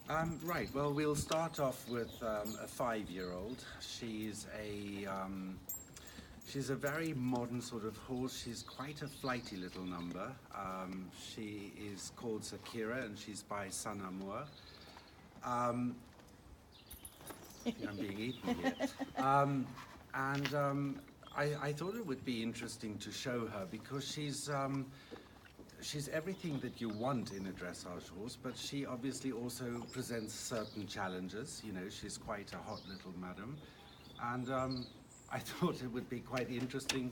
Right, well, we'll start off with a 5-year-old. She's a very modern sort of horse. She's quite a flighty little number. She is called Sukira and she's by Son Amour. I'm being eaten here. I thought it would be interesting to show her because she's everything that you want in a dressage horse, but she obviously also presents certain challenges. You know, she's quite a hot little madam. And I thought it would be quite interesting,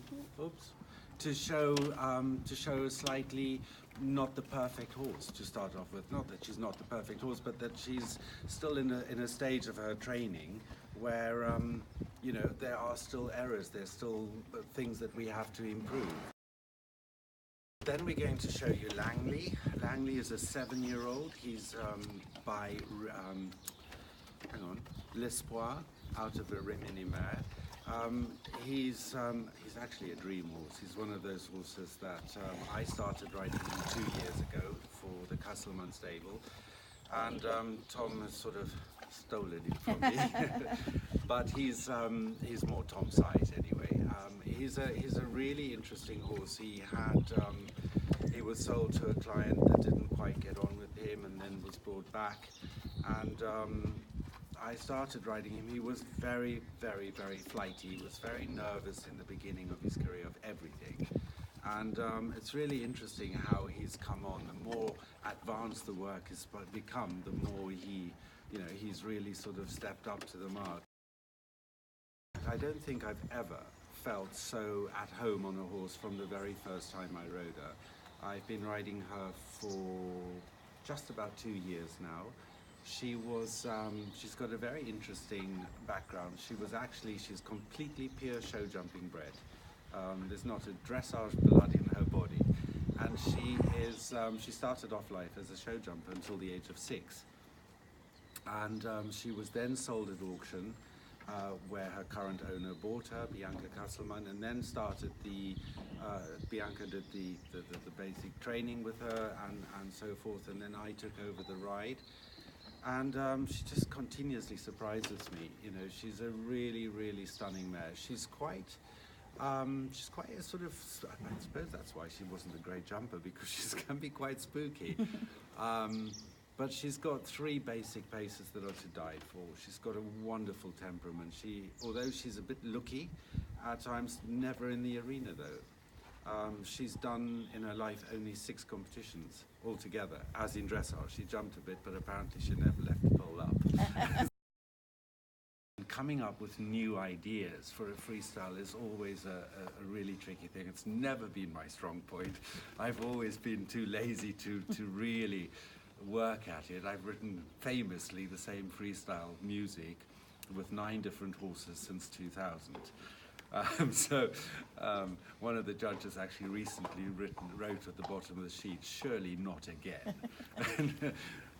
to show a slightly not the perfect horse to start off with. Not that she's not the perfect horse, but that she's still in a stage of her training where, you know, there are still errors, there's still things that we have to improve. Then we're going to show you Langley. Langley is a 7-year-old. He's by L'Espoir, out of a Rimini mare. He's actually a dream horse. He's one of those horses that I started riding 2 years ago for the Castleman stable, and Tom has sort of stolen it from me. But he's more Tom's size anyway. He's a really interesting horse. He was sold to a client that didn't quite get on with him, and then was brought back, and I started riding him. He was very, very, very flighty. He was very nervous in the beginning of his career of everything. And it's really interesting how he's come on. The more advanced the work has become, the more he's really sort of stepped up to the mark. I don't think I've ever felt so at home on a horse from the very first time I rode her. I've been riding her for just about 2 years now. She's got a very interesting background. She's completely pure show jumping bred. There's not a dressage blood in her body. And she started off life as a show jumper until the age of 6. And she was then sold at auction, where her current owner bought her, Bianca Castleman, and then started Bianca did the basic training with her and so forth, and then I took over the ride. And she just continuously surprises me. You know, she's a really, really stunning mare. She's quite a sort of, I suppose that's why she wasn't a great jumper, because she can be quite spooky. But she's got 3 basic paces that are to die for. She's got a wonderful temperament. Although she's a bit looky at times, never in the arena though. She's done in her life only 6 competitions altogether, as in dressage. She jumped a bit, but apparently she never left the pole up. Coming up with new ideas for a freestyle is always a really tricky thing. It's never been my strong point. I've always been too lazy to really work at it. I've written famously the same freestyle music with 9 different horses since 2000. One of the judges actually recently wrote at the bottom of the sheet, "Surely not again,"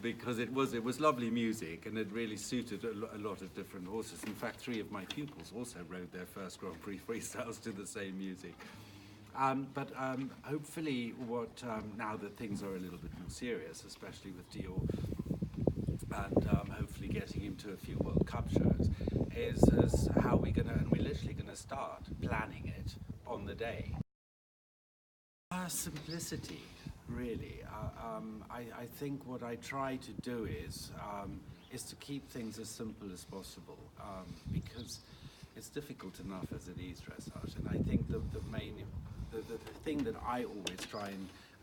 because it was lovely music and it really suited a lot of different horses. In fact, 3 of my pupils also rode their first Grand Prix freestyles to the same music. Hopefully, now that things are a little bit more serious, especially with Dior, and hopefully getting him to a few World Cup shows, is how we're literally gonna start planning it on the day. Simplicity, really. I think what I try to do is to keep things as simple as possible, because it's difficult enough as it is dressage, and I think the thing that I always try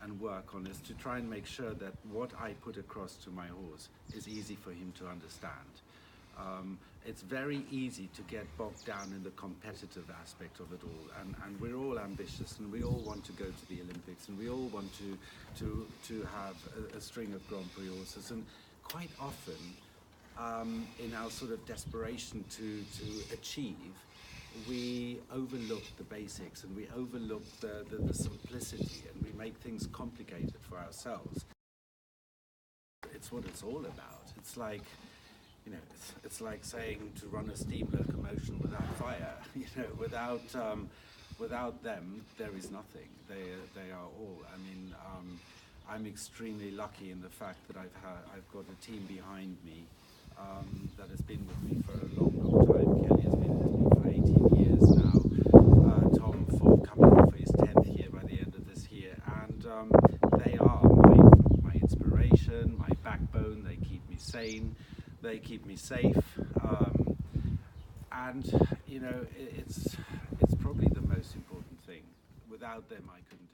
and work on is to try and make sure that what I put across to my horse is easy for him to understand. It's very easy to get bogged down in the competitive aspect of it all, and we're all ambitious, and we all want to go to the Olympics, and we all want to have a string of Grand Prix horses, and quite often in our sort of desperation to achieve, we overlook the basics, and we overlook the simplicity, and we make things complicated for ourselves. It's what it's all about. It's like, you know, it's like saying to run a steam locomotion without fire. You know, without them, there is nothing. They are all. I mean, I'm extremely lucky in the fact that I've got a team behind me that has been with me for a long, long time. Kelly has been with me for 18 years now. Tom for coming up for his 10th year by the end of this year, and they are my inspiration, my backbone. They keep me sane, they keep me safe, and you know, it's probably the most important thing. Without them, I couldn't